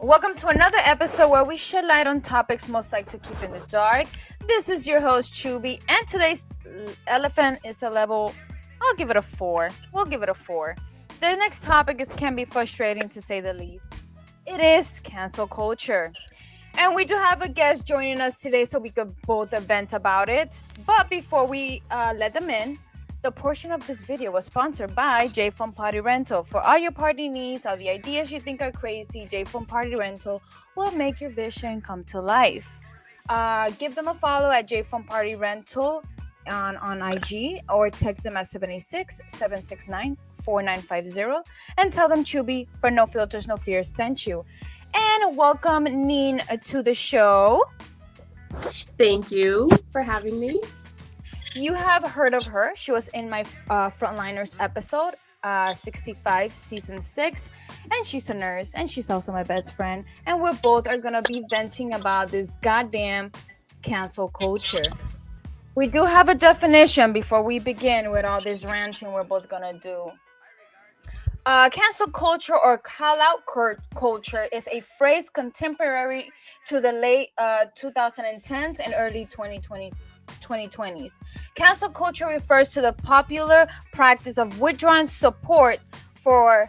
Welcome to another episode where we shed light on topics most like to keep in the dark. This is your host, Chubby, and today's elephant is a level, I'll give it a 4. We'll give it a 4. The next topic can be frustrating to say the least. It is cancel culture. And we do have a guest joining us today so we could both vent about it. But before we let them in, the portion of this video was sponsored by J Phone Party Rental. For all your party needs, all the ideas you think are crazy, J Phone Party Rental will make your vision come to life. Give them a follow at J Phone Party Rental on IG or text them at 786-769-4950 and tell them Chubby for No Filters, No Fears sent you. And welcome Neen to the show. Thank you for having me. You have heard of her. She was in my Frontliners episode, 65, season 6. And she's a nurse, and she's also my best friend. And we're both are going to be venting about this goddamn cancel culture. We do have a definition before we begin with all this ranting we're both going to do. Cancel culture or call-out culture is a phrase contemporary to the late 2010s and early 2020s. Cancel culture refers to the popular practice of withdrawing support for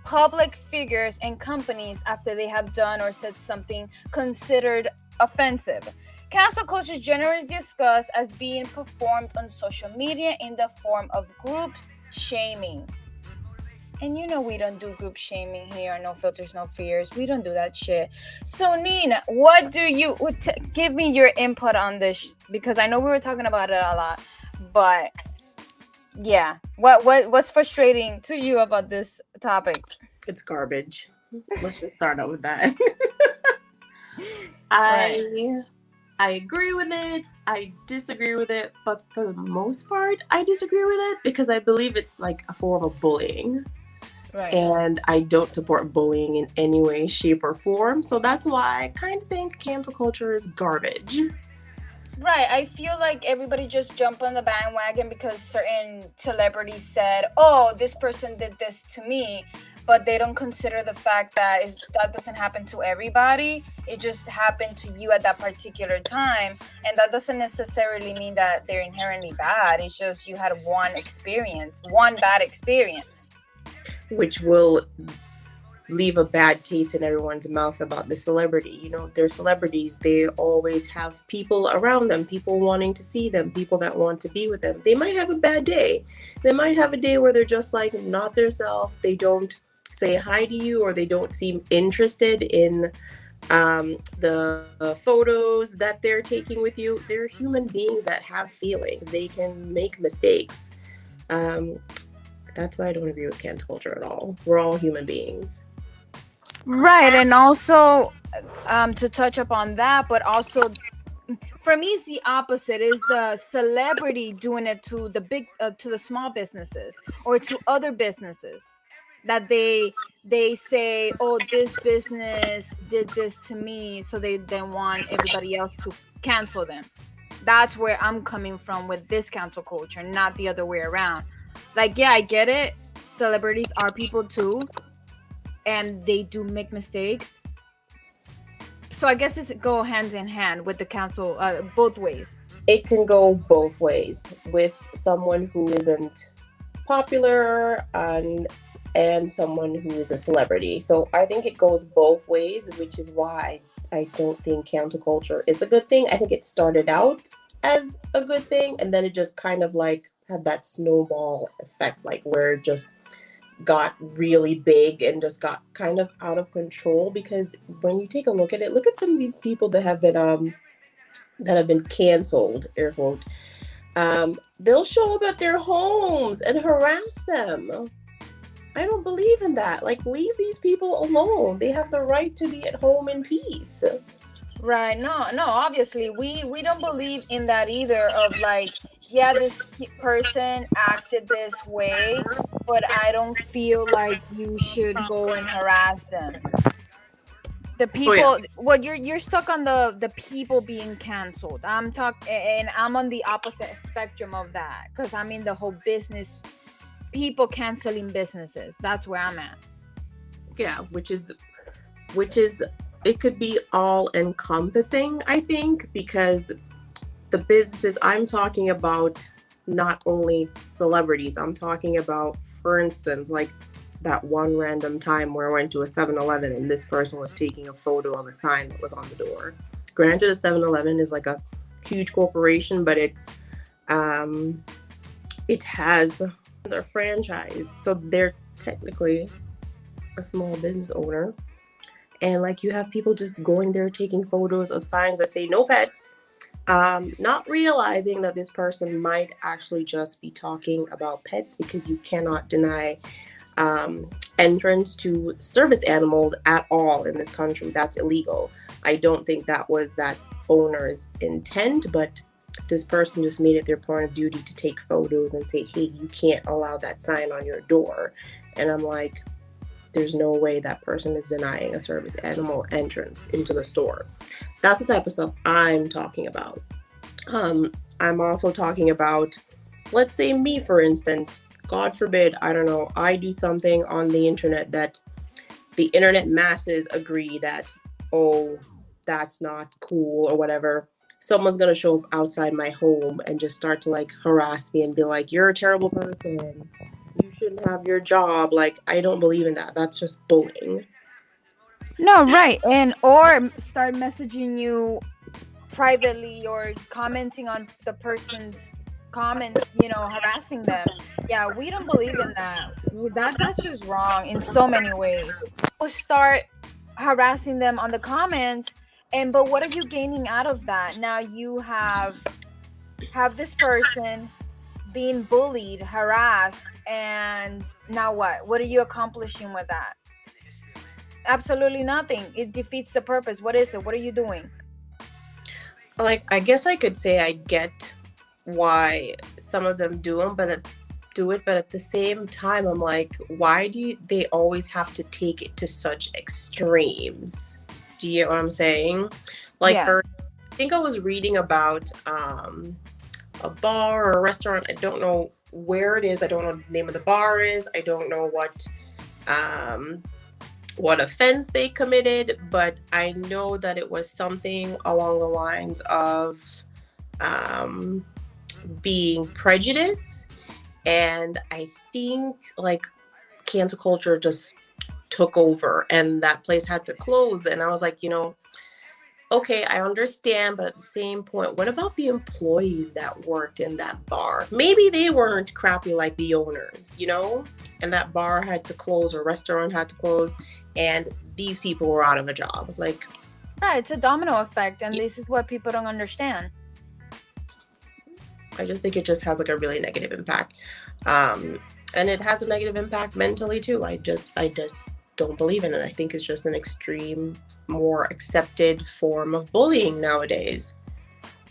public figures and companies after they have done or said something considered offensive. Cancel culture is generally discussed as being performed on social media in the form of group shaming. And you know we don't do group shaming here, No Filters, No Fears. We don't do that shit. So, Nina, what do you... give me your input on this, because I know we were talking about it a lot. But, yeah. What's frustrating to you about this topic? It's garbage. Let's just start out with that. Right. I agree with it. I disagree with it. But for the most part, I disagree with it because I believe it's like a form of bullying. Right. And I don't support bullying in any way, shape, or form. So that's why I kind of think cancel culture is garbage. Right. I feel like everybody just jumped on the bandwagon because certain celebrities said, oh, this person did this to me. But they don't consider the fact that that doesn't happen to everybody. It just happened to you at that particular time. And that doesn't necessarily mean that they're inherently bad. It's just you had one bad experience. Which will leave a bad taste in everyone's mouth about the celebrity. You know, they're celebrities. They always have people around them, people wanting to see them, people that want to be with them. They might have a bad day. They might have a day where they're just like not themselves. They don't say hi to you, or they don't seem interested in the photos that they're taking with you. They're human beings that have feelings. They can make mistakes. That's why I don't agree with cancel culture at all. We're all human beings. Right. And also to touch upon that, but also for me it's the opposite, is the celebrity doing it to the big to the small businesses or to other businesses that they say, oh, this business did this to me, so they then want everybody else to cancel them. That's where I'm coming from with this cancel culture, not the other way around. Like, yeah, I get it, celebrities are people too, and they do make mistakes. So I guess it's go hand in hand with the cancel both ways. It can go both ways with someone who isn't popular and someone who is a celebrity. So I think it goes both ways, which is why I don't think cancel culture is a good thing. I think it started out as a good thing, and then it just kind of like had that snowball effect, like where it just got really big and just got kind of out of control. Because when you take a look at it, look at some of these people that have been canceled, air quote. They'll show up at their homes and harass them. I don't believe in that. Like, leave these people alone. They have the right to be at home in peace. Right. No, obviously we don't believe in that either, of like, yeah, this person acted this way, but I don't feel like you should go and harass them. The people, Oh, yeah. well, you're stuck on the people being canceled. I'm on the opposite spectrum of that, because I'm in the whole business, people canceling businesses. That's where I'm at. Yeah, which is which is, it could be all encompassing, I think, because the businesses I'm talking about, not only celebrities, I'm talking about, for instance, like that one random time where I went to a 7-Eleven and this person was taking a photo of a sign that was on the door. Granted, a 7-Eleven is like a huge corporation, but um, it has their franchise. So they're technically a small business owner. And like you have people just going there taking photos of signs that say no pets, not realizing that this person might actually just be talking about pets, because you cannot deny entrance to service animals at all in this country. That's illegal. I don't think that was that owner's intent, but this person just made it their point of duty to take photos and say, hey, you can't allow that sign on your door. And I'm like, there's no way that person is denying a service animal entrance into the store. That's the type of stuff I'm talking about. I'm also talking about, let's say me, for instance, God forbid, I don't know, I do something on the internet that the internet masses agree that, oh, that's not cool or whatever. Someone's going to show up outside my home and just start to like harass me and be like, you're a terrible person. You shouldn't have your job. Like, I don't believe in that. That's just bullying. No, right. And or start messaging you privately or commenting on the person's comment, harassing them. Yeah, we don't believe in that. That's just wrong in so many ways. We'll start harassing them on the comments, but what are you gaining out of that? Now you have this person being bullied, harassed, and now what are you accomplishing with that? Absolutely nothing. It defeats the purpose. What is it? What are you doing? Like, I guess I could say I get why some of them do it, but at the same time, I'm like, why do they always have to take it to such extremes? Do you get what I'm saying? Like, Yeah. I think I was reading about a bar or a restaurant. I don't know where it is. I don't know what the name of the bar is. I don't know what offense they committed, but I know that it was something along the lines of being prejudiced. And I think like cancel culture just took over and that place had to close. And I was like, okay, I understand, but at the same point, what about the employees that worked in that bar? Maybe they weren't crappy like the owners, and that bar had to close or restaurant had to close, and these people were out of a job. Like, right, it's a domino effect, and this is what people don't understand. I just think it just has like a really negative impact, and it has a negative impact mentally too. I just don't believe in it. I think it's just an extreme, more accepted form of bullying nowadays.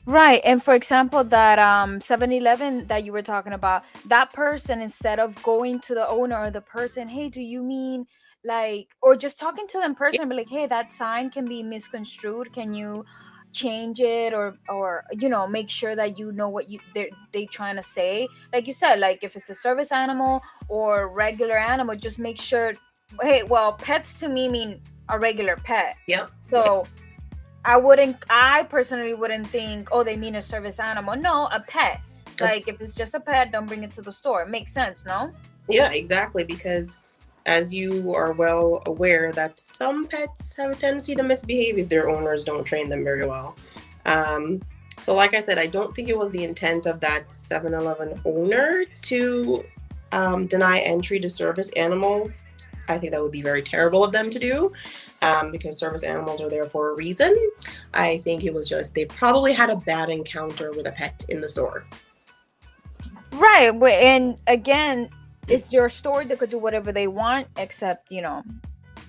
Right. And for example, that 7-Eleven that you were talking about, that person, instead of going to the owner or the person, hey, do you mean like, or just talking to them person, be like, hey, that sign can be misconstrued. Can you change it, or make sure that you know what they trying to say? Like you said, like if it's a service animal or regular animal, just make sure. Hey, well, pets to me mean a regular pet. Yep. So I personally wouldn't think, oh, they mean a service animal. No, a pet. Like if it's just a pet, don't bring it to the store. It makes sense, no? Yeah, exactly. Because as you are well aware that some pets have a tendency to misbehave if their owners don't train them very well. So like I said, I don't think it was the intent of that 7-Eleven owner to deny entry to service animal. I think that would be very terrible of them to do, because service animals are there for a reason. I think it was just they probably had a bad encounter with a pet in the store. Right. And again, it's your store. They could do whatever they want, except,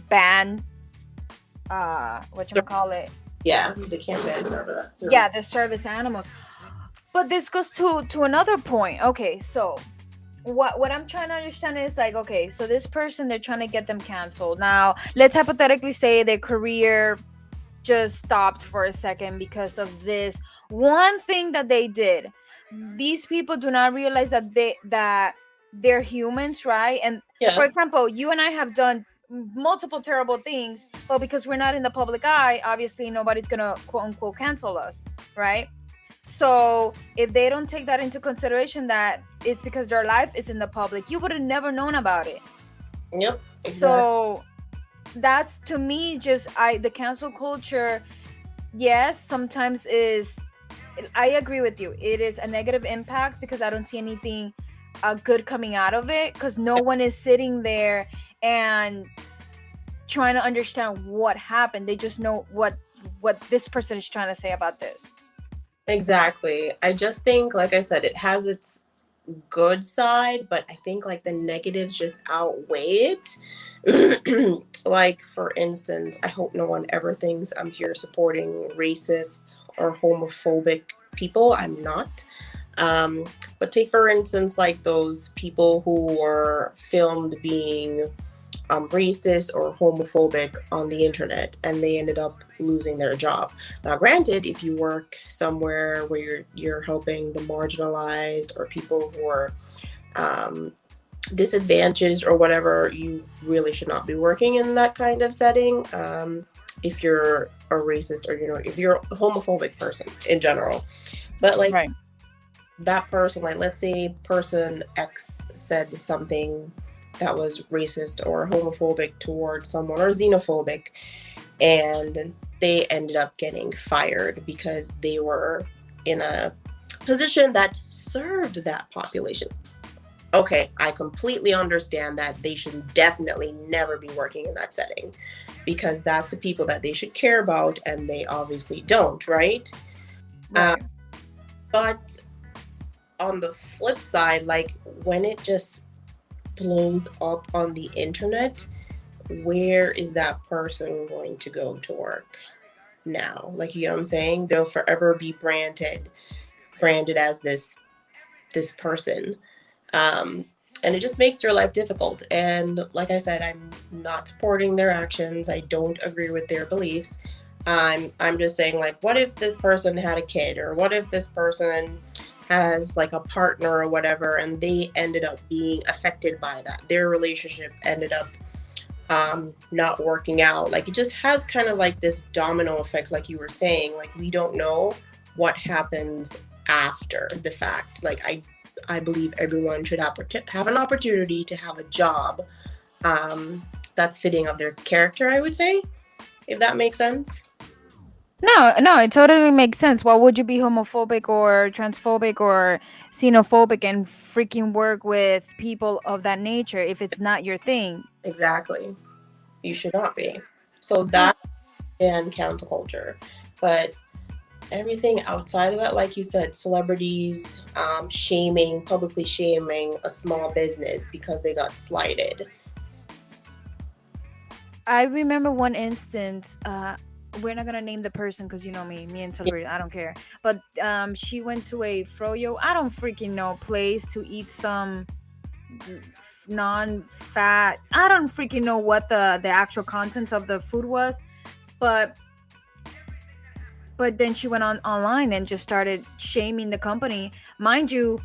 ban, whatchamacallit? Yeah, they can't ban service. Yeah, the service animals. But this goes to another point. Okay, so what I'm trying to understand is like, okay, so this person, they're trying to get them canceled. Now, let's hypothetically say their career just stopped for a second because of this one thing that they did. These people do not realize that they're humans, right? And Yeah. for example, you and I have done multiple terrible things, but because we're not in the public eye, obviously nobody's gonna quote unquote cancel us, right? So if they don't take that into consideration, that it's because their life is in the public, you would have never known about it. Yep, exactly. So that's, to me, just the cancel culture, yes, sometimes is, I agree with you, it is a negative impact because I don't see anything good coming out of it, because no one is sitting there and trying to understand what happened. They just know what this person is trying to say about this. Exactly. I just think, like I said, it has its good side, but I think like the negatives just outweigh it. Like, for instance, I hope no one ever thinks I'm here supporting racist or homophobic people. I'm not. But take, for instance, like those people who were filmed being racist or homophobic on the internet, and they ended up losing their job. Now, granted, if you work somewhere where you're helping the marginalized or people who are disadvantaged or whatever, you really should not be working in that kind of setting. If you're a racist or if you're a homophobic person in general, but like Right. that person, like let's say person X said something that was racist or homophobic towards someone or xenophobic, and they ended up getting fired because they were in a position that served that population. Okay, I completely understand that they should definitely never be working in that setting because that's the people that they should care about, and they obviously don't, right? Right. But on the flip side, like when it just blows up on the internet, where is that person going to go to work now? Like, you know what I'm saying? They'll forever be branded as this person. And it just makes their life difficult. And like I said, I'm not supporting their actions. I don't agree with their beliefs. I'm just saying, like, what if this person had a kid, or what if this person has like a partner or whatever, and they ended up being affected by that? Their relationship ended up not working out. Like, it just has kind of like this domino effect, like you were saying. Like, we don't know what happens after the fact. Like, I believe everyone should have an opportunity to have a job that's fitting of their character, I would say, if that makes sense. No, it totally makes sense. Why would you be homophobic or transphobic or xenophobic and freaking work with people of that nature if it's not your thing? Exactly. You should not be. So that and cancel culture. But everything outside of it, like you said, celebrities publicly shaming a small business because they got slighted. I remember one instance. We're not gonna name the person because you know me and celebrity. I don't care. But she went to a froyo. I don't freaking know place to eat some non-fat. I don't freaking know what the actual contents of the food was, but then she went online and just started shaming the company. Mind you,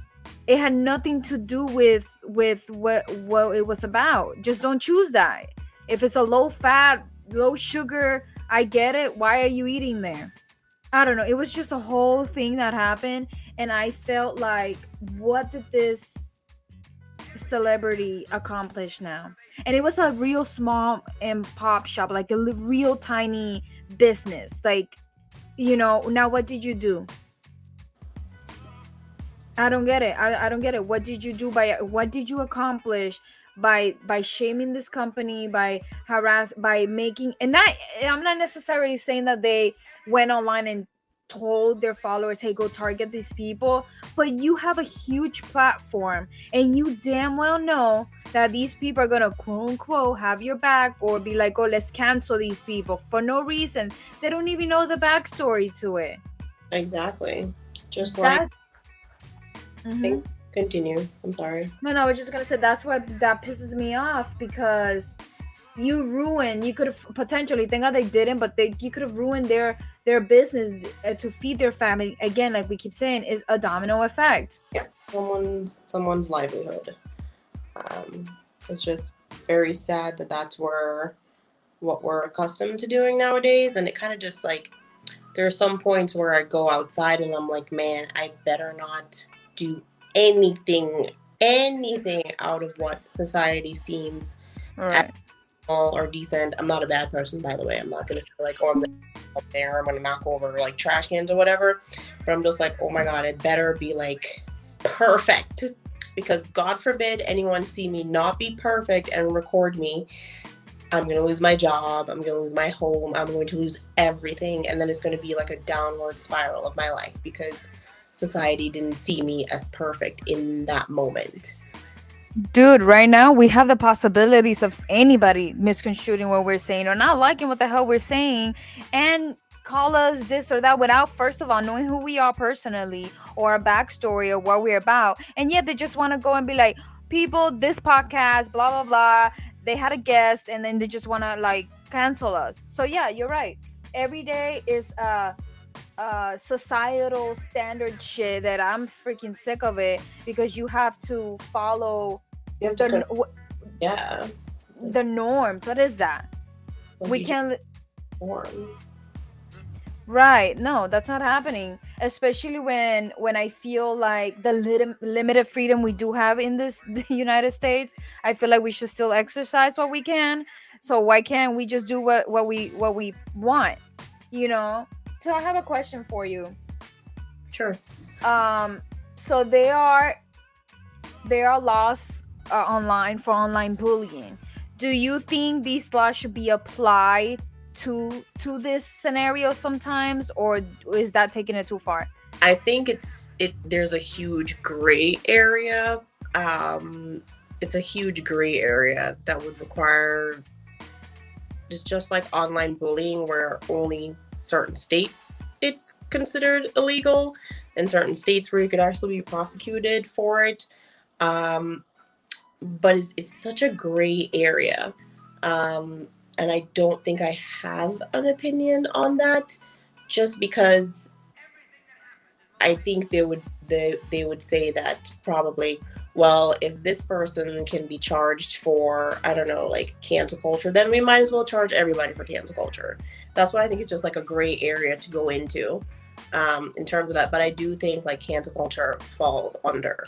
it had nothing to do with what it was about. Just don't choose that. If it's a low fat, low sugar, I get it. Why are you eating there? I don't know. It was just a whole thing that happened, and I felt like, what did this celebrity accomplish now? And it was a real small and pop shop, like a real tiny business. Like, now what did you do? I don't get it. I don't get it. What did you do what did you accomplish by shaming this company, by making, and I'm not necessarily saying that they went online and told their followers, hey, go target these people, but you have a huge platform and you damn well know that these people are gonna quote unquote have your back, or be like, oh, let's cancel these people for no reason. They don't even know the backstory to it. Exactly. Just That like continue. I'm sorry. No, I was just gonna say that's what that pisses me off, because you could have potentially, thank God they didn't, but you could have ruined their business to feed their family. Again, like we keep saying, is a domino effect. Yeah, someone's livelihood. It's just very sad that that's what we're accustomed to doing nowadays. And it kind of just like, there are some points where I go outside and I'm like, man, I better not do anything, anything out of what society seems All right. normal or decent. I'm not a bad person, by the way. I'm not going to say like, oh, I'm out there, I'm going to knock over like trash cans or whatever. But I'm just like, oh my God, it better be like perfect. Because God forbid anyone see me not be perfect and record me. I'm going to lose my job. I'm going to lose my home. I'm going to lose everything. And then it's going to be like a downward spiral of my life because society didn't see me as perfect in that moment. Dude, right now we have the possibilities of anybody misconstruing what we're saying or not liking what the hell we're saying and call us this or that without first of all knowing who we are personally or a backstory or what we're about. And yet they just want to go and be like, people, this podcast, blah blah blah. They had a guest and then they just want to like cancel us. So yeah, you're right. Every day is societal standard shit that I'm freaking sick of it because you have to follow You have to the norms. What is that? Like We you can't. conform. Right? No, that's not happening. Especially when I feel like the limited freedom we do have in this the United States, I feel like we should still exercise what we can. So why can't we just do what we want? You know. So I have a question for you. Sure. So there are laws online for online bullying. Do you think these laws should be applied to this scenario sometimes, or is that taking it too far? I think there's a huge gray area. It's a huge gray area that would require it's just like online bullying where only certain states it's considered illegal and certain states where you could actually be prosecuted for it. But it's such a gray area. And I don't think I have an opinion on that just because I think they would say that probably, well, if this person can be charged for, I don't know, like cancel culture, then we might as well charge everybody for cancel culture. That's why I think it's just like a gray area to go into in terms of that. But I do think like cancel culture falls under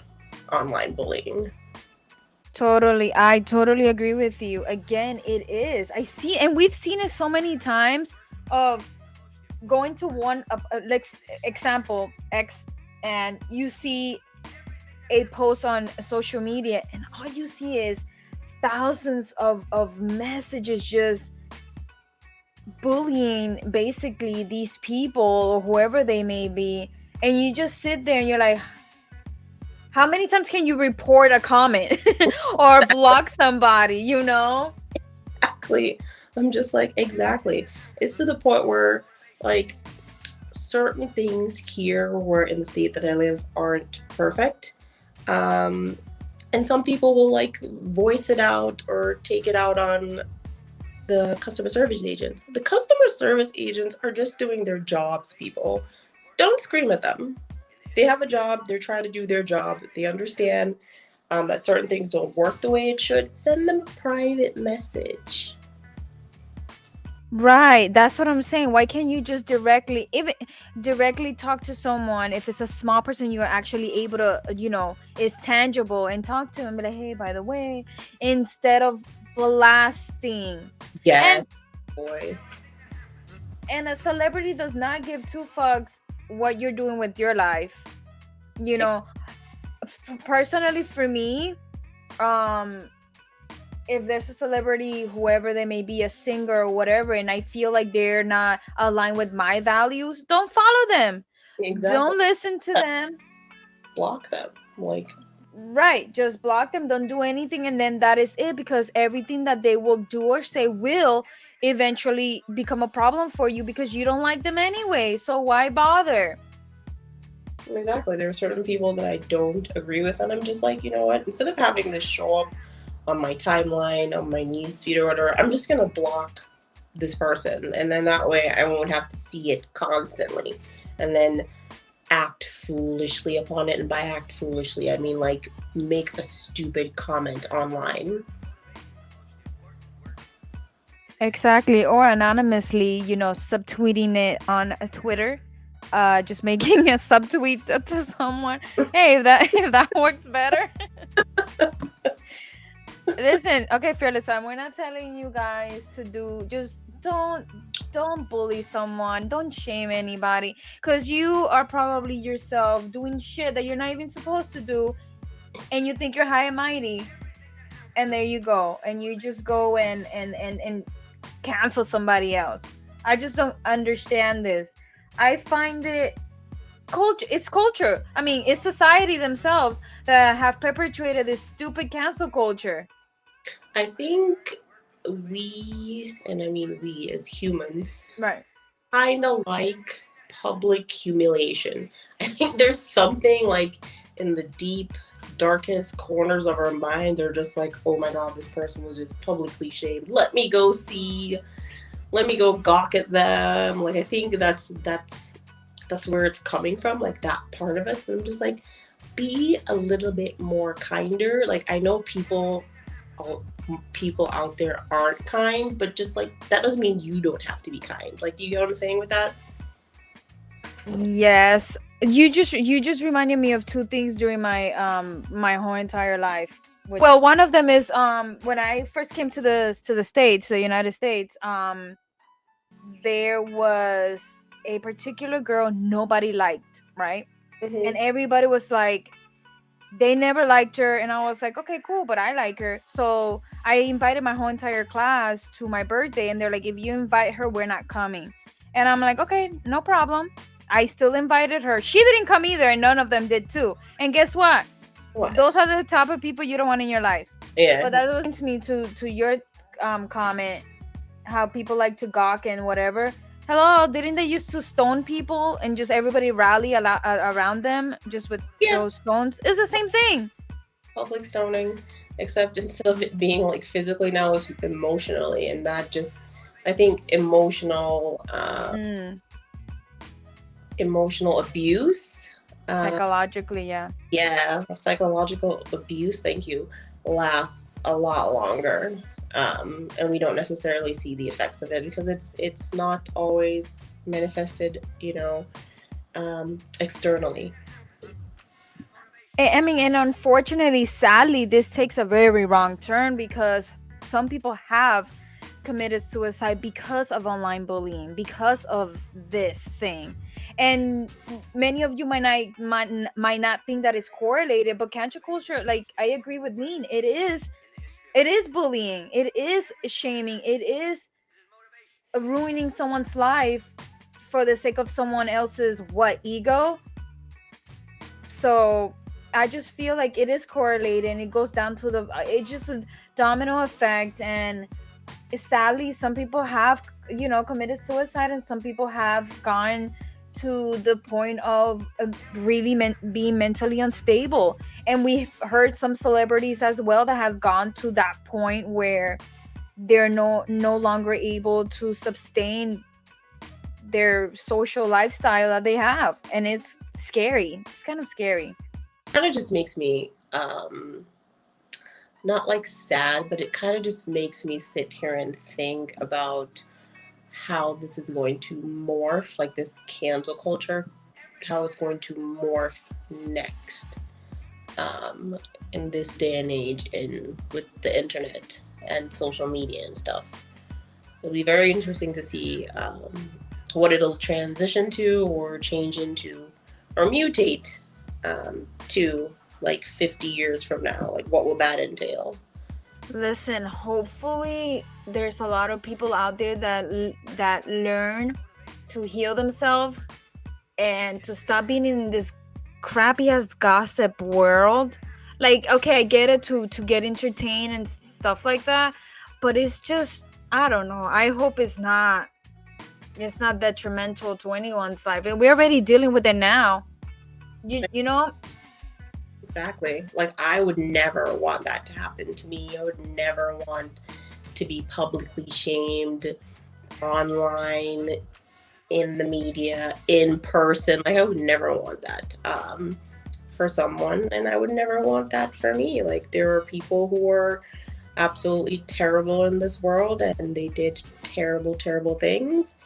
online bullying. Totally. I totally agree with you. Again, it is. I see, and we've seen it so many times of going to one, like example X, and you see a post on social media, and all you see is thousands of messages just bullying basically these people or whoever they may be. And you just sit there and you're like, how many times can you report a comment or block somebody, you know? Exactly. I'm just like, exactly. It's to the point where like certain things here where in the state that I live aren't perfect. And some people will like voice it out or take it out on the customer service agents. The customer service agents are just doing their jobs, people. Don't scream at them. They have a job. They're trying to do their job. They understand that certain things don't work the way it should. Send them a private message. Right, that's what I'm saying. Why can't you just directly talk to someone? If it's a small person, you're actually able to, it's tangible, and talk to them, be like, hey, by the way, instead of blasting. Yes, boy. And a celebrity does not give two fucks what you're doing with your life. Personally, for me, if there's a celebrity, whoever they may be, a singer or whatever, and I feel like they're not aligned with my values, don't follow them. Exactly. Don't listen to them. Block them. Right, just block them. Don't do anything, and then that is it, because everything that they will do or say will eventually become a problem for you because you don't like them anyway. So why bother? Exactly. There are certain people that I don't agree with, and I'm just like, you know what? Instead of having this show up on my timeline, on my newsfeed or whatever, I'm just gonna block this person, and then that way I won't have to see it constantly and then act foolishly upon it. And by act foolishly, I mean like make a stupid comment online. Exactly. Or anonymously, subtweeting it on a Twitter. Just making a subtweet to someone. Hey, if that if that works better. Listen, okay, fearless fam. We're not telling you guys to do. Just don't bully someone. Don't shame anybody, because you are probably yourself doing shit that you're not even supposed to do, and you think you're high and mighty, and there you go, and you just go and cancel somebody else. I just don't understand this. I find it culture. It's culture. I mean, it's society themselves that have perpetuated this stupid cancel culture. I think we, and I mean we as humans, Right. kind of like public humiliation. I think there's something like in the deep, darkest corners of our mind, they're just like, oh my God, this person was just publicly shamed. Let me go gawk at them. Like, I think that's where it's coming from, like that part of us. And I'm just like, be a little bit more kinder. Like, I know people out there aren't kind, but just like that doesn't mean you don't have to be kind. Like, do you get what I'm saying with that? Yes. You just reminded me of two things during my whole entire life. Well, one of them is when I first came to the States, to the United States, there was a particular girl nobody liked, right? And Mm-hmm. everybody was like, they never liked her, and I was like, okay, cool, but I like her. So I invited my whole entire class to my birthday, and they're like, if you invite her, we're not coming. And I'm like, okay, no problem. I still invited her. She didn't come either, and none of them did too. And guess what? What? Those are the type of people you don't want in your life. Yeah. But that was me to your comment, how people like to gawk and whatever. Hello, didn't they used to stone people and just everybody rally around them just with Yeah. those stones? It's the same thing. Public stoning, except instead of it being like physically, now it's emotionally, and that just, I think Mm, emotional abuse. Uh, psychologically, yeah. yeah, psychological abuse. Thank you. Lasts a lot longer, and we don't necessarily see the effects of it because it's not always manifested, externally. I mean, and unfortunately, sadly, this takes a very wrong turn because some people have committed suicide because of online bullying, because of this thing. And many of you might not think that it's correlated, but cancel culture, like I agree with Neen, it is bullying, it is shaming, it is ruining someone's life for the sake of someone else's what ego. So I just feel like it is correlated, and it goes down to it's just a domino effect. And sadly, some people have committed suicide, and some people have gone to the point of really being mentally unstable. And we've heard some celebrities as well that have gone to that point where they're no longer able to sustain their social lifestyle that they have, and it's scary. It's kind of scary. Kind of just makes me not like sad, but it kind of just makes me sit here and think about how this is going to morph, like this cancel culture, how it's going to morph next, um, in this day and age, and with the internet and social media and stuff. It'll be very interesting to see what it'll transition to or change into or mutate to like 50 years from now. Like, what will that entail? Listen, hopefully there's a lot of people out there that learn to heal themselves and to stop being in this crappy ass gossip world. Like, okay, I get it, to get entertained and stuff like that, but it's just, I don't know. I hope it's not detrimental to anyone's life. And we're already dealing with it now. You know? Exactly. Like, I would never want that to happen to me. I would never want to be publicly shamed online, in the media, in person. Like, I would never want that for someone, and I would never want that for me. Like, there are people who are absolutely terrible in this world, and they did terrible, terrible things.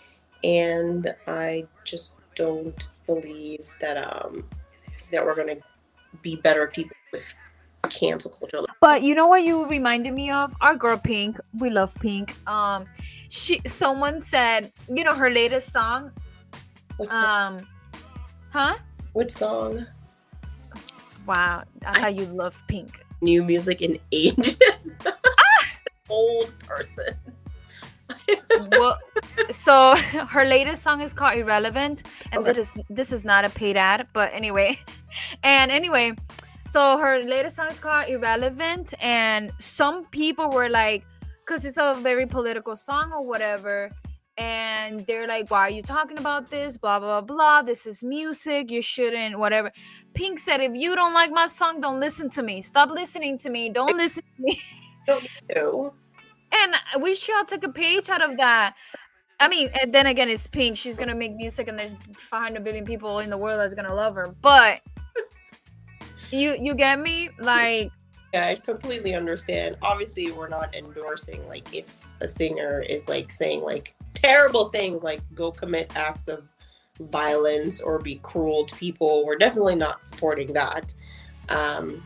And I just don't believe that we're gonna be better people with cancel culture. But you know what you reminded me of? Our girl Pink. We love Pink. Someone said, her latest song. Which song? Huh? Which song? Wow, I thought you love Pink. New music in ages. Old person. Well, so her latest song is called Irrelevant, and Okay. this is not a paid ad, but anyway. And anyway, so her latest song is called Irrelevant, and some people were like, because it's a very political song or whatever, and they're like, why are you talking about this? Blah blah blah. This is music. You shouldn't. Whatever. Pink said, if you don't like my song, don't listen to me. Stop listening to me. Don't listen to me. Don't need to. And we should all take a page out of that. I mean, and then again, it's Pink. She's gonna make music, and there's 500 billion people in the world that's gonna love her. But you get me? Like, Yeah, I completely understand. Obviously, we're not endorsing like if a singer is like saying like terrible things, like go commit acts of violence or be cruel to people. We're definitely not supporting that. Um,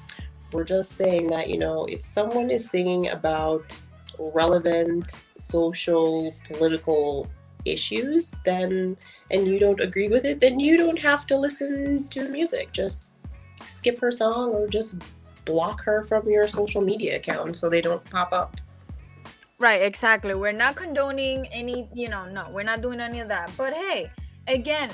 we're just saying that, if someone is singing about relevant social, political issues, then and you don't agree with it, then you don't have to listen to the music. Just skip her song or just block her from your social media account so they don't pop up. right, exactly. We're not condoning any, no, we're not doing any of that. But hey, again,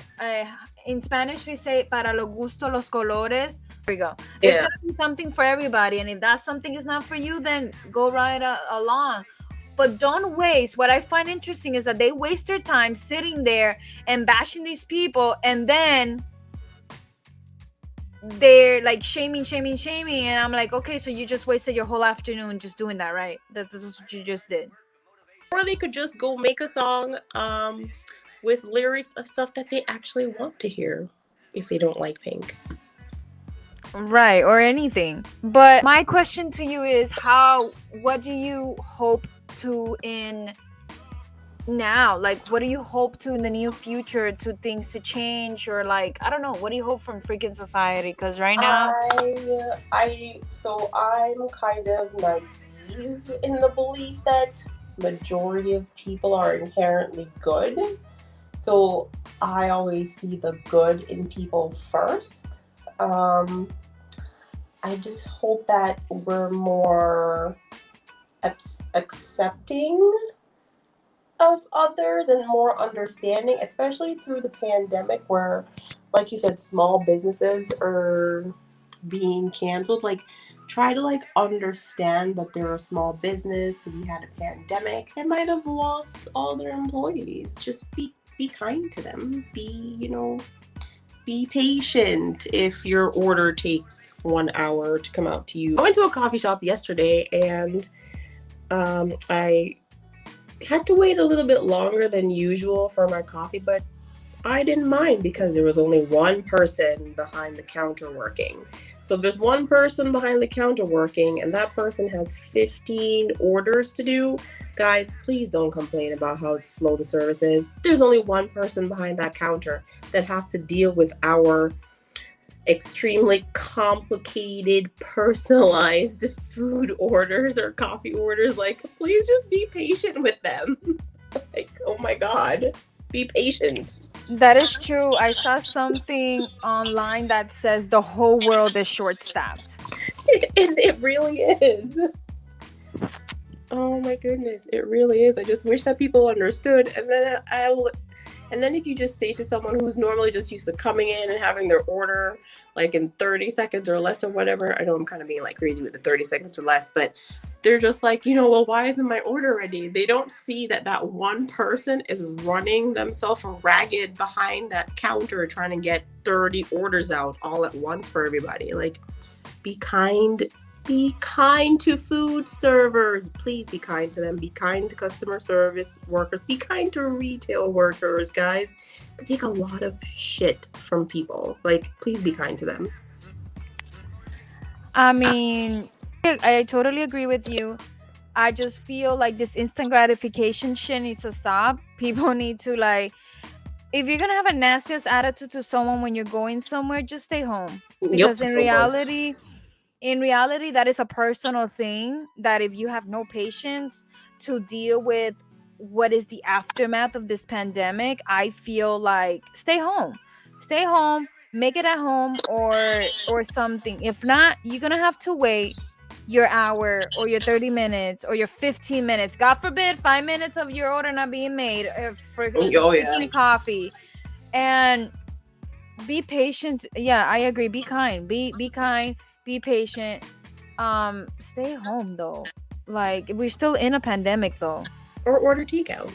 in Spanish we say para lo gusto los colores. There we go. There's Yeah. gonna be something for everybody, and if that something is not for you, then go right along. But don't waste. What I find interesting is that they waste their time sitting there and bashing these people, and then they're like shaming, and I'm like, okay, so you just wasted your whole afternoon just doing that, right? That's what you just did. Or they could just go make a song with lyrics of stuff that they actually want to hear if they don't like Pink. Right, or anything. But my question to you is what do you hope to in now? Like, what do you hope to in the near future to things to change, or like, I don't know, what do you hope from freaking society? Because right now, So I'm kind of naive in the belief that majority of people are inherently good. So I always see the good in people first. I just hope that we're more accepting of others and more understanding, especially through the pandemic where, like you said, small businesses are being canceled. Like, try to like understand that they're a small business. We had a pandemic. They might have lost all their employees. Just be kind to them. Be patient if your order takes 1 hour to come out to you. I went to a coffee shop yesterday and I had to wait a little bit longer than usual for my coffee, but I didn't mind because there was only one person behind the counter working. So if there's one person behind the counter working and that person has 15 orders to do, guys, please don't complain about how slow the service is. There's only one person behind that counter that has to deal with our extremely complicated, personalized food orders or coffee orders. Like, please just be patient with them. Like, oh my God, be patient. that is true. I saw something online that says the whole world is short-staffed. It really is. Oh my goodness, it really is. I just wish that people understood. And then if you just say to someone who's normally just used to coming in and having their order like in 30 seconds or less or whatever, I know I'm kind of being like crazy with the 30 seconds or less, but they're just like, well, why isn't my order ready? They don't see that one person is running themselves ragged behind that counter trying to get 30 orders out all at once for everybody. Like, be kind. Be kind to food servers. Please be kind to them. Be kind to customer service workers. Be kind to retail workers, guys. They take a lot of shit from people. Like, please be kind to them. I mean, I totally agree with you. I just feel like this instant gratification shit needs to stop. People need to like, if you're gonna have a nastiest attitude to someone when you're going somewhere, just stay home. Yep. Because in reality, that is a personal thing that if you have no patience to deal with what is the aftermath of this pandemic, I feel like stay home, make it at home, or something. If not, you're gonna have to wait your hour or your 30 minutes or your 15 minutes, god forbid 5 minutes of your order not being made, for Oh yeah. instant coffee. And be patient. Yeah, I agree. Be kind. Be kind. Be patient. Stay home though. Like we're still in a pandemic though. Or order takeout.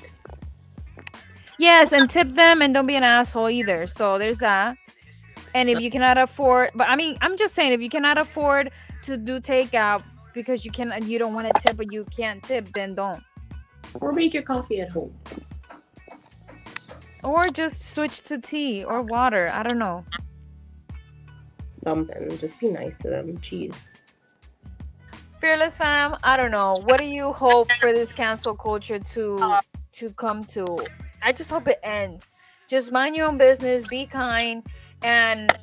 Yes, and tip them and don't be an asshole either. So there's that. And if you cannot afford, but I mean, I'm just saying, if you cannot afford to do takeout because you don't want to tip or you can't tip, then don't. Or make your coffee at home. Or just switch to tea or water. I don't know. Something. Just be nice to them. Jeez. Fearless fam, I don't know. What do you hope for this cancel culture to come to? I just hope it ends. Just mind your own business, be kind, and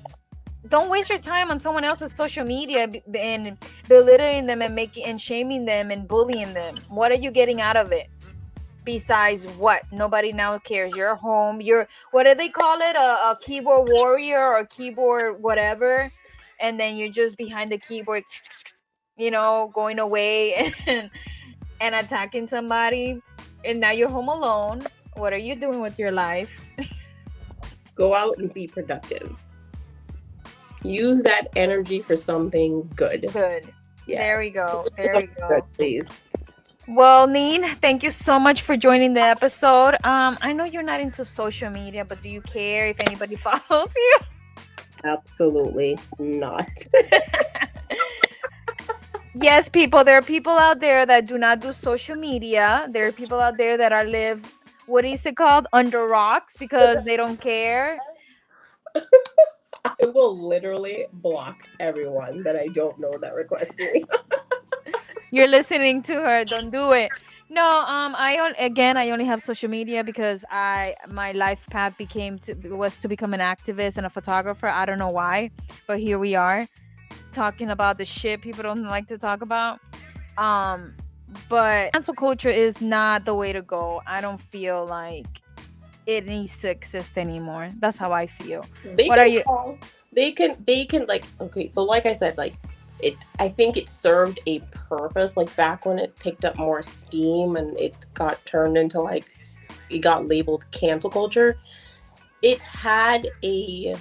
don't waste your time on someone else's social media and belittling them and making and shaming them and bullying them. What are you getting out of it? Besides what? Nobody now cares. You're home. You're, what do they call it? A keyboard warrior or a keyboard whatever. And then you're just behind the keyboard, going away and attacking somebody. And now you're home alone. What are you doing with your life? Go out and be productive. Use that energy for something good. Good. Yeah. There we go. There we Good, go. please. Well, Neen, thank you so much for joining the episode. I know you're not into social media, but do you care if anybody follows you? Absolutely not. Yes, people, there are people out there that do not do social media. There are people out there that live, what is it called? Under rocks because they don't care. I will literally block everyone that I don't know that requests me. You're listening to her. Don't do it. No, I only have social media because my life path was to become an activist and a photographer. I don't know why, but here we are talking about the shit people don't like to talk about. But cancel culture is not the way to go. I don't feel like it needs to exist anymore. That's how I feel. What are you? They can like, okay, so like I said, like I think it served a purpose, like back when it picked up more steam and it got turned into like, it got labeled cancel culture. It had a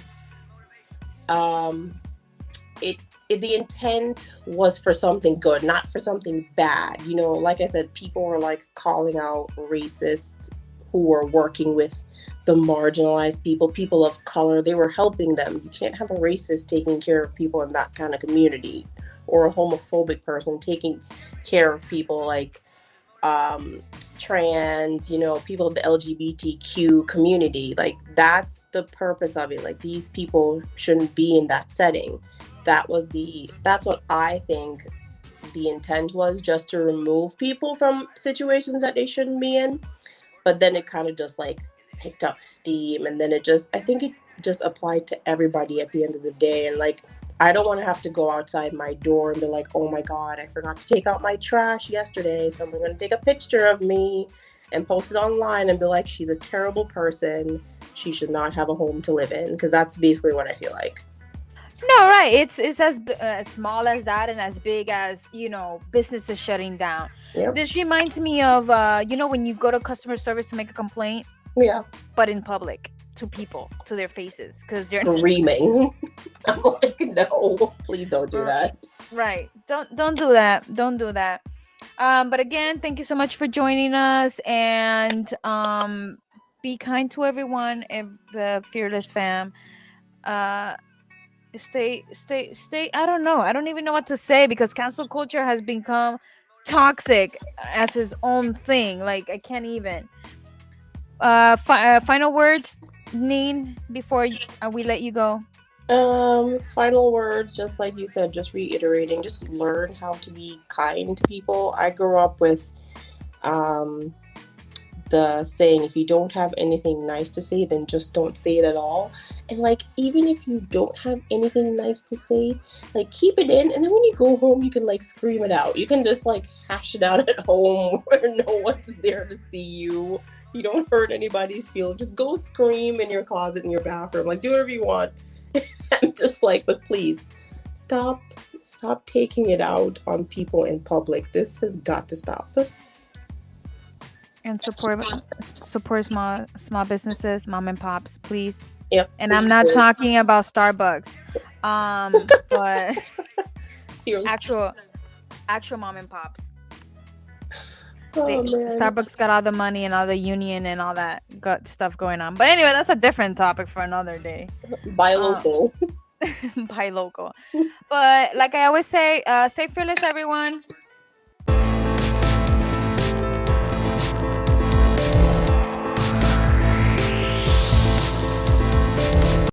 the intent was for something good, not for something bad. Like I said, people were like calling out racists who were working with the marginalized people of color. They were helping them. You can't have a racist taking care of people in that kind of community, or a homophobic person taking care of people like trans, people of the LGBTQ community. Like, that's the purpose of it. Like, these people shouldn't be in that setting. That's what I think the intent was, just to remove people from situations that they shouldn't be in. But then it kind of just like picked up steam, and then I think it just applied to everybody at the end of the day. And like, I don't want to have to go outside my door and be like, oh my God, I forgot to take out my trash yesterday. Someone's going to take a picture of me and post it online and be like, she's a terrible person. She should not have a home to live in. Because that's basically what I feel like. No, right. It's as small as that and as big as, businesses shutting down. Yep. This reminds me of, when you go to customer service to make a complaint. Yeah. But in public, to people, to their faces, because they're screaming. I'm like, no, please don't do that. Right. Don't do that. Don't do that. But again, thank you so much for joining us, and be kind to everyone, Fearless fam. Stay. I don't know. I don't even know what to say, because cancel culture has become toxic as its own thing. Like, I can't even. Final words, Neen, before we let you go. Final words, just like you said, just reiterating, just learn how to be kind to people. I grew up with um the saying, if you don't have anything nice to say, then just don't say it at all. And like, even if you don't have anything nice to say, like, keep it in, and then when you go home, you can like scream it out. You can just like hash it out at home where no one's there to see you. You don't hurt anybody's feelings. Just go scream in your closet, in your bathroom, like, do whatever you want. I'm just like, but please stop, stop taking it out on people in public. This has got to stop. And support small businesses, mom and pops, please. Yep. And I'm not talking about Starbucks, but actual mom and pops. Starbucks got all the money and all the union and all that good stuff going on. But anyway, that's a different topic for another day. Buy local. Buy local. But like I always say, stay fearless, everyone.